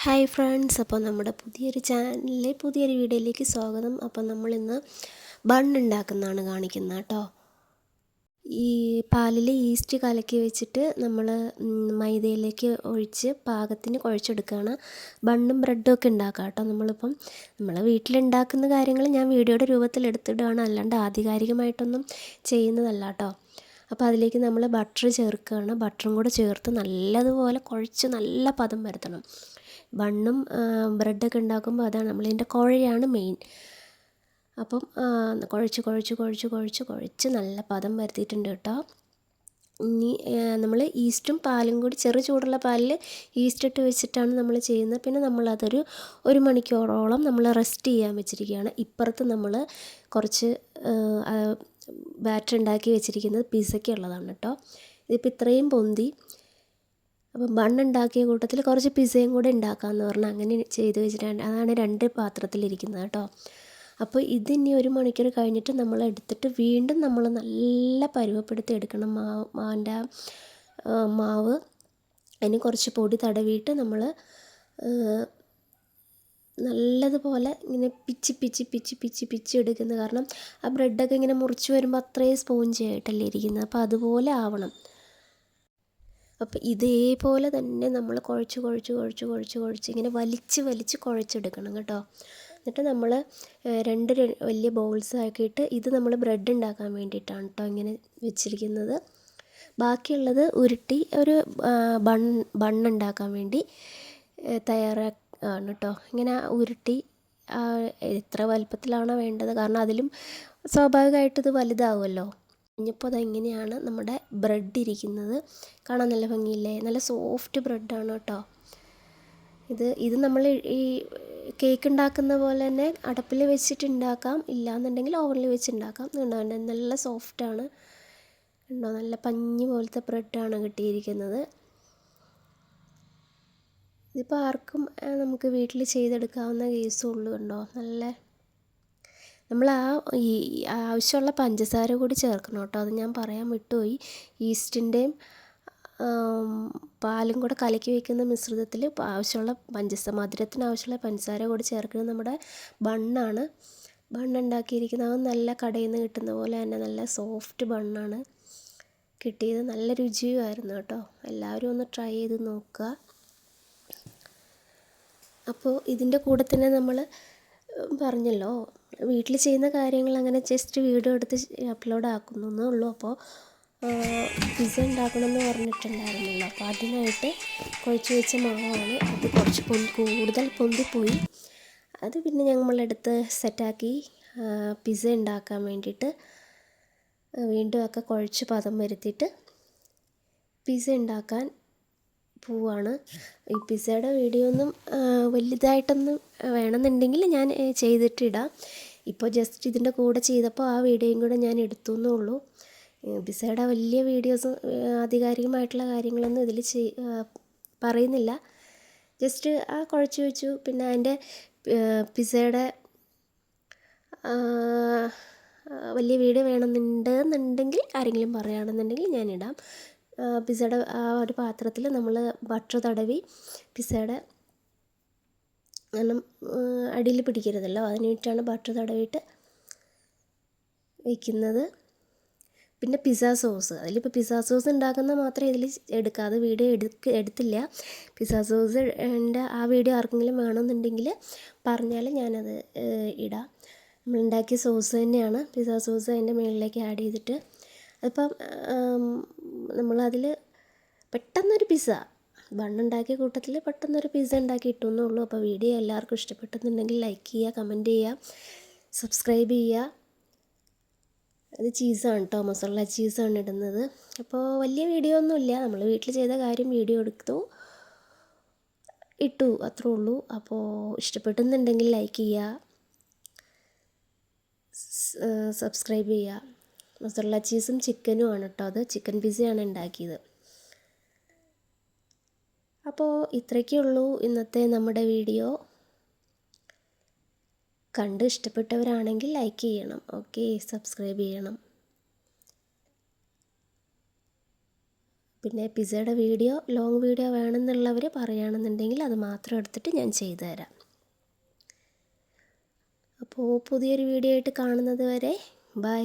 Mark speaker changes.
Speaker 1: Hi friends, അപ്പോൾ നമ്മുടെ പുതിയൊരു ചാനലിലെ പുതിയൊരു വീഡിയോയിലേക്ക് സ്വാഗതം. അപ്പോൾ നമ്മളിന്ന് ബൺ ഉണ്ടാക്കുന്നതാണ് കാണിക്കുന്നത് കേട്ടോ. ഈ പാലിൽ ഈസ്റ്റ് കലക്കി വെച്ചിട്ട് നമ്മൾ മൈദയിലേക്ക് ഒഴിച്ച് പാകത്തിന് കുഴച്ചെടുക്കുകയാണ്. ബണ്ണും ബ്രെഡും ഒക്കെ ഉണ്ടാക്കുക കേട്ടോ. നമ്മൾ വീട്ടിലുണ്ടാക്കുന്ന കാര്യങ്ങൾ ഞാൻ വീഡിയോയുടെ രൂപത്തിൽ എടുത്തിടുകയാണ്, അല്ലാണ്ട് ആധികാരികമായിട്ടൊന്നും ചെയ്യുന്നതല്ല കേട്ടോ. അപ്പോൾ അതിലേക്ക് നമ്മൾ ബട്ടർ ചേർക്കുകയാണ്. ബട്ടറും കൂടെ ചേർത്ത് നല്ലതുപോലെ കുഴച്ച് നല്ല പദം വരുത്തണം. ബണ്ണും ബ്രെഡൊക്കെ ഉണ്ടാക്കുമ്പോൾ അതാണ് നമ്മളിതിൻ്റെ കുഴയാണ് മെയിൻ. അപ്പം കുഴച്ച് നല്ല പദം വരുത്തിയിട്ടുണ്ട് കേട്ടോ. ഇനി നമ്മൾ ഈസ്റ്റും പാലും കൂടി ചെറു ചൂടുള്ള പാലിൽ ഈസ്റ്റ് ഇട്ട് വെച്ചിട്ടാണ് നമ്മൾ ചെയ്യുന്നത്. പിന്നെ നമ്മളതൊരു 1 മണിക്കൂറോളം നമ്മൾ റെസ്റ്റ് ചെയ്യാൻ വെച്ചിരിക്കുകയാണ്. ഇപ്പുറത്ത് നമ്മൾ കുറച്ച് ബാറ്റർ ഉണ്ടാക്കി വെച്ചിരിക്കുന്നത് പിസയ്ക്കുള്ളതാണ് കേട്ടോ. ഇതിപ്പോൾ ഇത്രയും പൊന്തി. അപ്പം ബണ്ണുണ്ടാക്കിയ കൂട്ടത്തിൽ കുറച്ച് പിസയും കൂടെ ഉണ്ടാക്കാമെന്ന് പറഞ്ഞാൽ അങ്ങനെ ചെയ്ത് വെച്ചിട്ടുണ്ട്. അതാണ് 2 പാത്രത്തിലിരിക്കുന്നത് കേട്ടോ. അപ്പോൾ ഇതിനി 1 മണിക്കൂർ കഴിഞ്ഞിട്ട് നമ്മൾ എടുത്തിട്ട് വീണ്ടും നമ്മൾ നല്ല പരുവപ്പെടുത്തി എടുക്കണം. മാവ് അതിന് കുറച്ച് പൊടി തടവിയിട്ട് നമ്മൾ നല്ലതുപോലെ ഇങ്ങനെ പിച്ചി എടുക്കുന്നത്. കാരണം ആ ബ്രെഡൊക്കെ ഇങ്ങനെ മുറിച്ച് വരുമ്പോൾ അത്രയും സ്പോഞ്ചി ആയിട്ടല്ലേ ഇരിക്കുന്നത്. അപ്പോൾ അതുപോലെ ആവണം. അപ്പോൾ ഇതേപോലെ തന്നെ നമ്മൾ കുഴച്ച് ഇങ്ങനെ വലിച്ച് കുഴച്ചെടുക്കണം കേട്ടോ. എന്നിട്ട് നമ്മൾ 2 വലിയ ബൗൾസ് ആക്കിയിട്ട് ഇത് നമ്മൾ ബ്രെഡ് ഉണ്ടാക്കാൻ വേണ്ടിയിട്ടാണ് കേട്ടോ ഇങ്ങനെ വെച്ചിരിക്കുന്നത്. ബാക്കിയുള്ളത് ഉരുട്ടി ഒരു ബണ്ണുണ്ടാക്കാൻ വേണ്ടി തയ്യാറാണ് കേട്ടോ. ഇങ്ങനെ ഉരുട്ടി എത്ര വലുപ്പത്തിലാണോ വേണ്ടത്, കാരണം അതിലും സ്വാഭാവികമായിട്ട് ഇത് വലുതാവുമല്ലോ. കഴിഞ്ഞപ്പോൾ അതെങ്ങനെയാണ് നമ്മുടെ ബ്രെഡ് ഇരിക്കുന്നത്. കാണാൻ നല്ല ഭംഗിയില്ലേ, നല്ല സോഫ്റ്റ് ബ്രെഡാണ് കേട്ടോ. ഇത് നമ്മൾ ഈ കേക്ക് ഉണ്ടാക്കുന്ന പോലെ തന്നെ അടുപ്പിൽ വെച്ചിട്ട് ഉണ്ടാക്കാം, ഇല്ലാന്നുണ്ടെങ്കിൽ ഓവനിൽ വെച്ച് ഉണ്ടാക്കാം. നല്ല സോഫ്റ്റാണ് ഉണ്ടോ, നല്ല പഞ്ഞി പോലത്തെ ബ്രെഡാണ് കിട്ടിയിരിക്കുന്നത്. ഇതിപ്പോൾ ആർക്കും നമുക്ക് വീട്ടിൽ ചെയ്തെടുക്കാവുന്ന കേസും ഉള്ളൂ. കണ്ടോ, നല്ല നമ്മൾ ഈ ആവശ്യമുള്ള പഞ്ചസാര കൂടി ചേർക്കണം കേട്ടോ. അത് ഞാൻ പറയാൻ വിട്ടുപോയി. ഈസ്റ്റിൻ്റെയും പാലും കൂടെ കലക്കി വയ്ക്കുന്ന മിശ്രിതത്തിൽ ആവശ്യമുള്ള മധുരത്തിന് ആവശ്യമുള്ള പഞ്ചസാര കൂടി ചേർക്കുന്നത് നമ്മുടെ ബണ്ണാണ്. ബണ്ണുണ്ടാക്കിയിരിക്കുന്നത് നല്ല കടയിൽ നിന്ന് കിട്ടുന്ന പോലെ തന്നെ നല്ല സോഫ്റ്റ് ബണ്ണാണ് കിട്ടിയത്. നല്ല രുചിയുമായിരുന്നു കേട്ടോ. എല്ലാവരും ഒന്ന് ട്രൈ ചെയ്ത് നോക്കുക. അപ്പോൾ ഇതിൻ്റെ കൂടെ തന്നെ നമ്മൾ പറഞ്ഞല്ലോ, വീട്ടിൽ ചെയ്യുന്ന കാര്യങ്ങൾ അങ്ങനെ ജസ്റ്റ് വീഡിയോ എടുത്ത് അപ്ലോഡ് ആക്കുന്നേ ഉള്ളൂ. അപ്പോൾ പിസ്സ ഉണ്ടാക്കണമെന്ന് പറഞ്ഞിട്ടുണ്ടായിരുന്നല്ലോ. അപ്പോൾ അതിനായിട്ട് കുഴച്ച് വെച്ച മാവാണ്. അത് കുറച്ച് കൂടുതൽ പൊന്തിപ്പോയി. അത് പിന്നെ നമ്മളെടുത്ത് സെറ്റാക്കി പിസ്സ ഉണ്ടാക്കാൻ വേണ്ടിയിട്ട് വീണ്ടും ഒക്കെ കുഴച്ച് പദം വരുത്തിയിട്ട് പിസ്സ ഉണ്ടാക്കാൻ പോവാണ്. ഈ പിസ്സയുടെ വീഡിയോ ഒന്നും വലുതായിട്ടൊന്നും വേണമെന്നുണ്ടെങ്കിൽ ഞാൻ ചെയ്തിട്ടിടാം. ഇപ്പോൾ ജസ്റ്റ് ഇതിൻ്റെ കൂടെ ചെയ്തപ്പോൾ ആ വീഡിയോയും കൂടെ ഞാൻ എടുത്തു എന്നേ ഉള്ളൂ. പിസ്സയുടെ വലിയ വീഡിയോസ് ആധികാരികമായിട്ടുള്ള കാര്യങ്ങളൊന്നും ഇതിൽ പറയുന്നില്ല. ജസ്റ്റ് ആ കുഴച്ച് വെച്ചു. പിന്നെ അതിൻ്റെ പിസ്സയുടെ വലിയ വീഡിയോ വേണമെന്നുണ്ടെങ്കിൽ ആരെങ്കിലും പറയുകയാണെന്നുണ്ടെങ്കിൽ ഞാനിടാം. പിസ്സയുടെ ആ ഒരു പാത്രത്തിൽ നമ്മൾ ബട്ടർ തടവി പിസ്സയുടെ കാരണം അടിയിൽ പിടിക്കരുതല്ലോ, അതിനായിട്ടാണ് ബട്ടർ തടവിയിട്ട് വയ്ക്കുന്നത്. പിന്നെ പിസ്സ സോസ്, അതിലിപ്പോൾ പിസ്സ സോസ് ഉണ്ടാക്കുന്ന മാത്രമേ ഇതിൽ എടുക്കുക. അത് വീഡിയോ എടുത്തില്ല. പിസ്സ സോസിൻ്റെ ആ വീഡിയോ ആർക്കെങ്കിലും വേണമെന്നുണ്ടെങ്കിൽ പറഞ്ഞാൽ ഞാനത് ഇടാം. നമ്മളുണ്ടാക്കിയ സോസ് തന്നെയാണ് പിസ്സ സോസ് അതിൻ്റെ മുകളിലേക്ക് ആഡ് ചെയ്തിട്ട്. അതിപ്പം നമ്മളതിൽ പെട്ടെന്നൊരു പിസ്സ ബണ്ണുണ്ടാക്കിയ കൂട്ടത്തിൽ പെട്ടെന്നൊരു പിസ്സ ഉണ്ടാക്കി ഇട്ടുവെന്നേ ഉള്ളൂ. അപ്പോൾ വീഡിയോ എല്ലാവർക്കും ഇഷ്ടപ്പെട്ടെന്നുണ്ടെങ്കിൽ ലൈക്ക് ചെയ്യുക, കമൻറ്റ് ചെയ്യുക, സബ്സ്ക്രൈബ് ചെയ്യുക. അത് ചീസാണ് കേട്ടോ, മസാല ചീസാണ് ഇടുന്നത്. അപ്പോൾ വലിയ വീഡിയോ ഒന്നുമില്ല, നമ്മൾ വീട്ടിൽ ചെയ്ത കാര്യം വീഡിയോ എടുത്തു ഇട്ടു, അത്രേ ഉള്ളൂ. അപ്പോൾ ഇഷ്ടപ്പെട്ടെന്നുണ്ടെങ്കിൽ ലൈക്ക് ചെയ്യുക, സബ്സ്ക്രൈബ് ചെയ്യുക. മസാല ചീസും ചിക്കനും ആണ് കേട്ടോ, അത് ചിക്കൻ പിസ്സയാണ് ഉണ്ടാക്കിയത്. അപ്പോൾ ഇത്രയൊക്കെ ഉള്ളൂ ഇന്നത്തെ നമ്മുടെ വീഡിയോ. കണ്ട് ഇഷ്ടപ്പെട്ടവരാണെങ്കിൽ ലൈക്ക് ചെയ്യണം, ഓക്കെ, സബ്സ്ക്രൈബ് ചെയ്യണം. പിന്നെ പിസ്സയുടെ വീഡിയോ ലോങ് വീഡിയോ വേണമെന്നുള്ളവർ പറയുകയാണെന്നുണ്ടെങ്കിൽ അത് മാത്രം എടുത്തിട്ട് ഞാൻ ചെയ്തു തരാം. അപ്പോൾ പുതിയൊരു വീഡിയോ ആയിട്ട് കാണുന്നത് വരെ ബൈ.